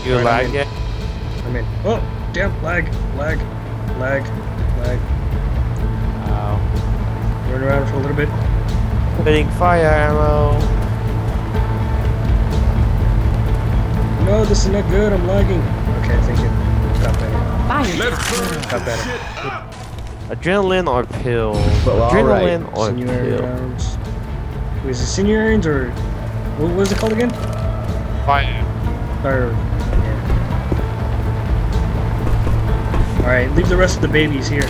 You lag yet? I'm in. Oh, damn, lag. Wow. Run around for a little bit. Hitting fire ammo. No, this is not good. I'm lagging. Okay, I think it got better. Got better. Adrenaline or pills? Well, Adrenaline or Senior pills? rounds. Was it senior rounds or what was it called again? Fire. Or yeah. All right, leave the rest of the babies here.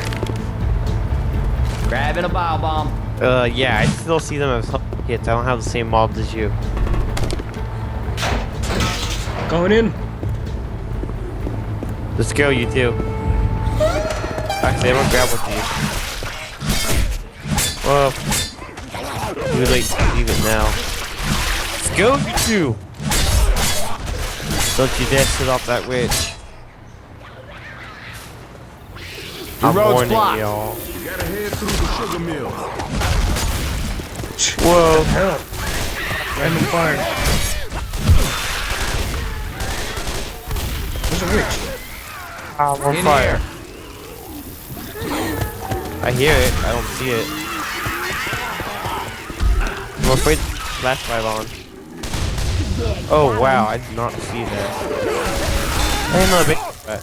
Grabbing a bio bomb. Yeah, I still see them as hits. I don't have the same mobs as you. Going in. Let's go, you two. Actually, I'm gonna grab with you. Well, too late to leave it now. Let's go, you two. Don't you dare sit off that witch. I'm road's warning blocked. y'all. You gotta head through the sugar mill. Whoa. Hell. Random fire. There's a witch. I'm on In fire. I hear it. I don't see it. I'm afraid to flashlight on. Oh wow, I did not see that. I didn't know big that.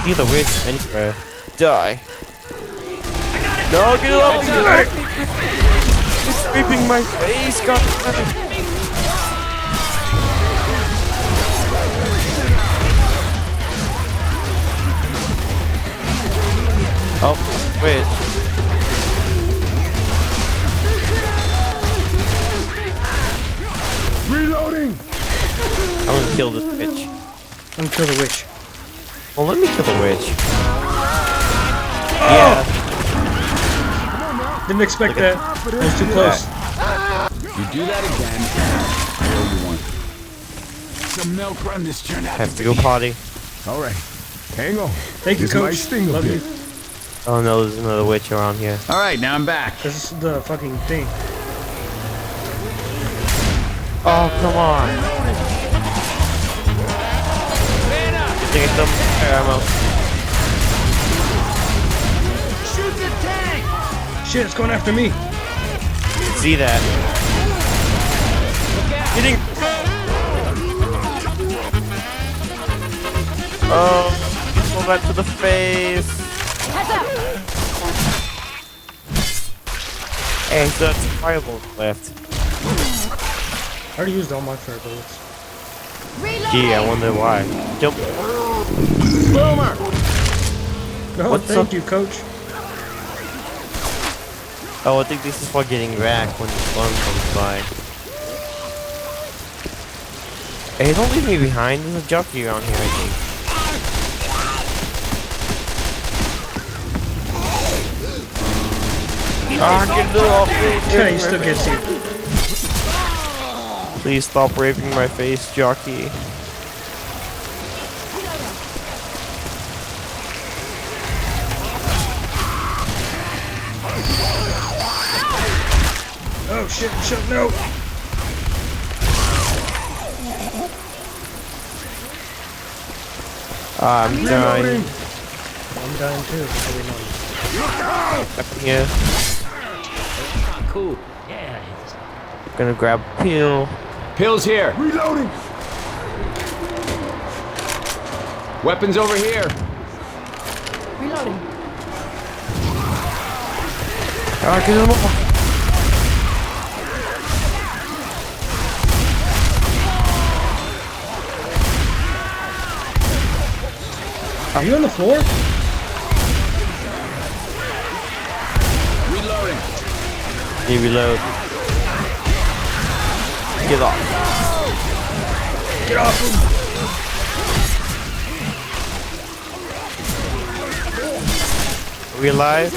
See the witch anywhere. Die. No, get it off! It's scraping my face, god damn it. Oh, wait. Reloading! I'm gonna kill this witch. I'm gonna kill the witch. Well, let me kill the witch. Yeah. Didn't expect Look at that. That was too close. You do that again, I owe you one. Some milk run this turned out. Have to go potty. All right, hang on. Thank you, This might coach. sting a Love bit. you. Oh no, there's another witch around here. All right, now I'm back. This is the fucking thing. Oh, come on. Take some fire ammo. Shoot the tank! Shit, it's going after me. See that? Getting. Oh, pull that to the face. Hey, so that's fireballs left. I already used all my fire bullets. Gee, I wonder why. Jump. Boomer! No, What's thank up? you, coach. Oh, I think this is for getting racked when the storm comes by. Hey, don't leave me behind. There's a jockey around here, I think. Ah, get it off me! Okay, he still gets you. Please stop raping my face, jockey. Oh shit, no. I'm dying. I'm dying too. Probably not. Up here. Cool. Gonna grab a pill. Pills here. Reloading! Weapons over here. Ah, get him off. Are you on the floor? Reloading. You reload. Get off. Get off him! Are we alive?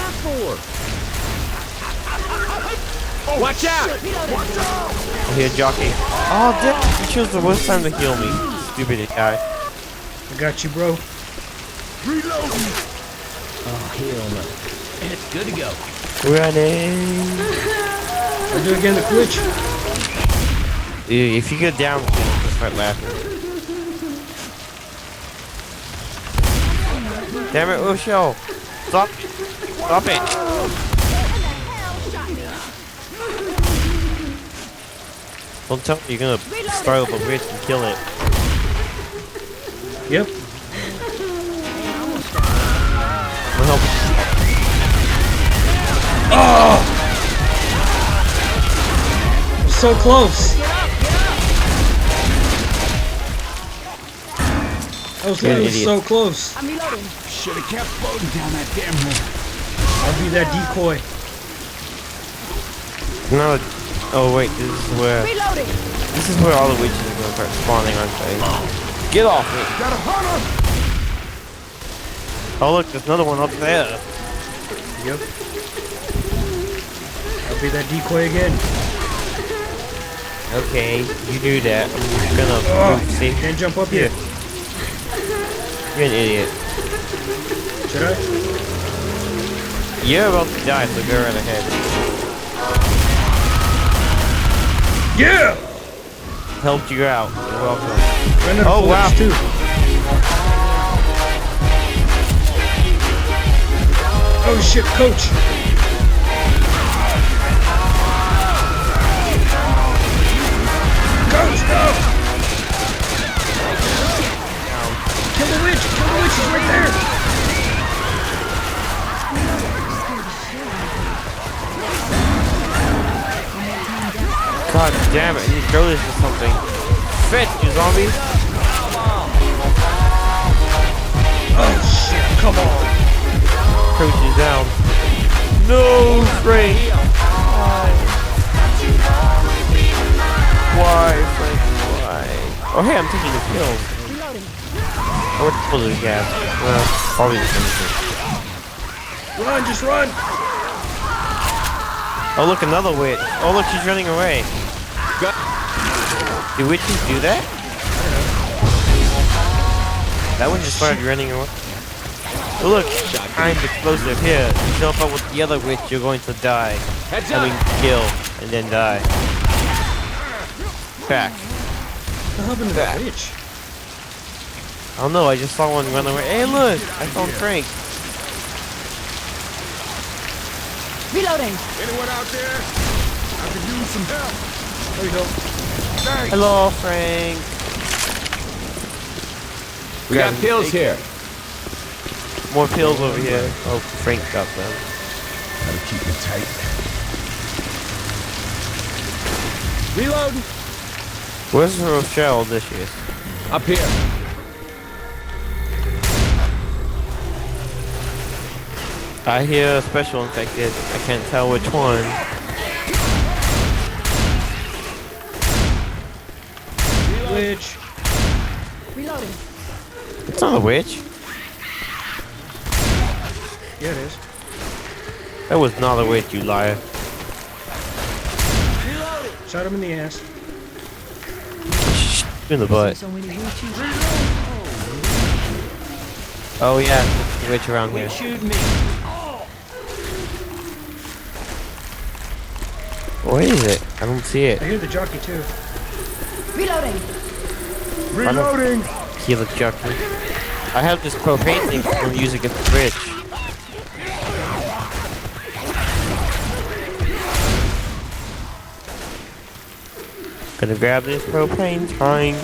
Watch out! I hear jockey. Oh, damn. You chose the worst time to heal me. Stupid guy. I got you, bro. Reloading! Oh, hell no. It's good to go. Running. I'll do it again, the glitch. Dude, if you go down, you'll start laughing. Damn it, Ushio! Stop! Stop it! Don't tell me you're gonna startle the witch and kill it. Yep. Well, So close. That was You're an idiot. so close. Should have kept floating down that damn river. I'll be that decoy. no. Oh wait, this is where. This is where all the witches are gonna start spawning, aren't they? Get off me! Got a hunter! Oh look, there's another one up there. Yep. I'll be that decoy again. Okay, you do that. I'm just gonna move safe. Can't jump up here. You're an idiot. Should I? You're about to die, so go right ahead. Yeah! Helped you out. You're welcome. Ran out of Oh, wow. bullets, too. Oh shit, coach! Coach, no! Kill the witch! Kill the witch! She's right there! God damn it, I need to throw this to something. Fetch, you zombies! Oh shit, come on! Coach is down. No, Frank! Why, Frank? Why? Oh, hey, I'm taking the kills. Oh, what kills do we have? Well, probably the same thing. Run, just run! Oh, look, another witch. Oh, look, she's running away. Do witches do that? That one just started running away. Oh, look, timed explosive here. You jump up with the other witch, you're going to die. Heads I up. mean, kill, and then die. Back. What happened to that witch? I don't know, I just saw one run away. Hey, look, I found Frank. Reloading. Anyone out there? I could use some help. There you go. Thanks. Hello, Frank. We got pills here. More pills over here. Oh, Frank got them. Gotta keep it tight. Reload. Where's Rochelle? This is. Up here. I hear a special infected. I can't tell which one. Witch. Reloading. It's not a witch. Yeah, it is. That was not a witch, you liar. Shot him in the ass. In the butt. So many witches. Oh yeah, there's a witch around here. Shoot me. Where is it? I don't see I it. hear the jockey too. Reloading. Reloading. Kill the jockey. I have this propane thing from using against the bridge. Gonna grab this propane tank.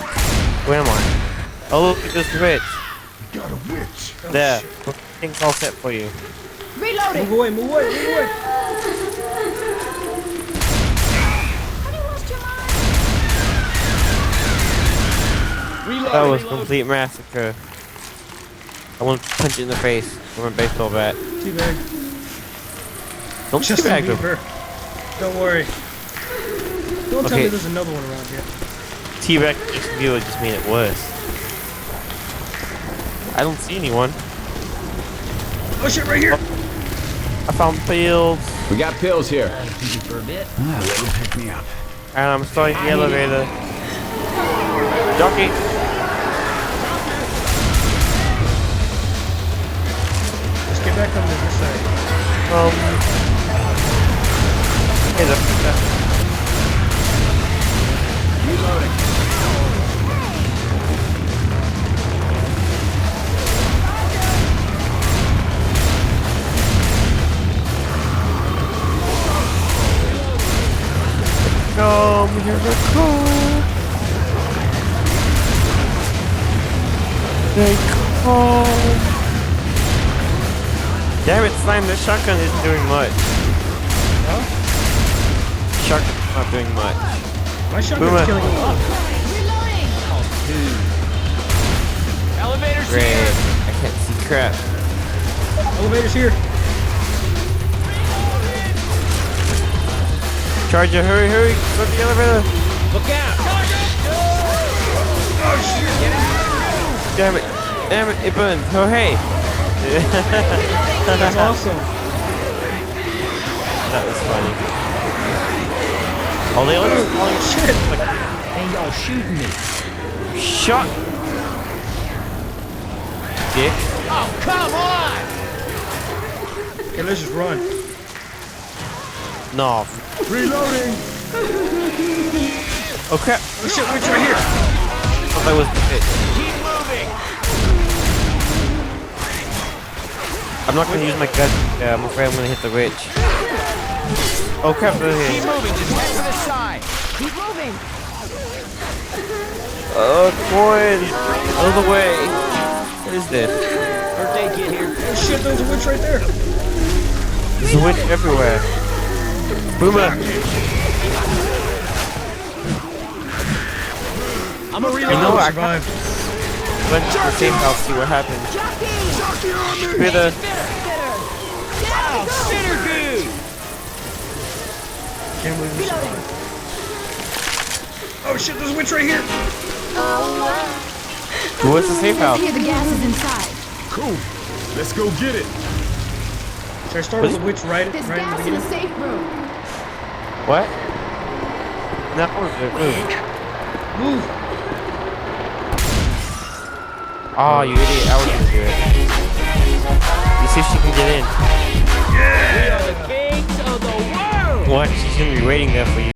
Where am I? Oh look at this witch. Got a witch. There. Things all set for you. Reloading. Move away, move away, move away. That was complete massacre. I want to punch it in the face with my baseball bat. Teabag. Don't Just teabag leave him. her. Don't worry. Don't tell Okay. me there's another one around here. Teabag just view would just made it worse. I don't see anyone. Oh shit, right here. I found fields. We got pills here. For a bit. Ah, let him pick me up. And I'm starting the elevator. Jockey! Let's get back on this side. Hey, the come, here they come. They come. Damn it, Slime, the shotgun isn't doing much. Shotgun's not doing much. My shotgun's Boomer. killing a lot. Reloading. Elevator's Great. here. I can't see crap. Elevator's here. Charger, hurry, hurry. Go to the elevator. Look out. Damn it. Damn it, it burned. Oh, hey. That's awesome. That was funny. Oh, the elevator's falling. Shit. Hey, y'all shooting me. Shot. Dick. Oh, come on. Okay, let's just run. No. Reloading. Oh, crap. Oh shit, witch right here. I thought that was the pit. Keep moving. I'm not gonna use my gun. Yeah, I'm afraid I'm gonna hit the witch. Oh crap, they're Keep here. moving. Just head to the side. Keep moving. Oh, coin! Out of the way. What is this? Birthday kid here. Oh shit, there's a witch right there. There's a witch everywhere. Boomer! I'm a You reload. know what? I Survived. went to the safe house, see what happens. Jockey. With a Down. Spitter goo. Can't believe this. Reloading. Oh shit, there's a witch right here. what's the safe house? Here, the gas is inside. Cool. Let's go get it. Should I start with the witch right There's in the gas in the beginning? safe room. What? No, move. Move. Oh, you idiot! I was gonna do it. You see if she can get in. We are the kings of the world. What? She's gonna be waiting there for you.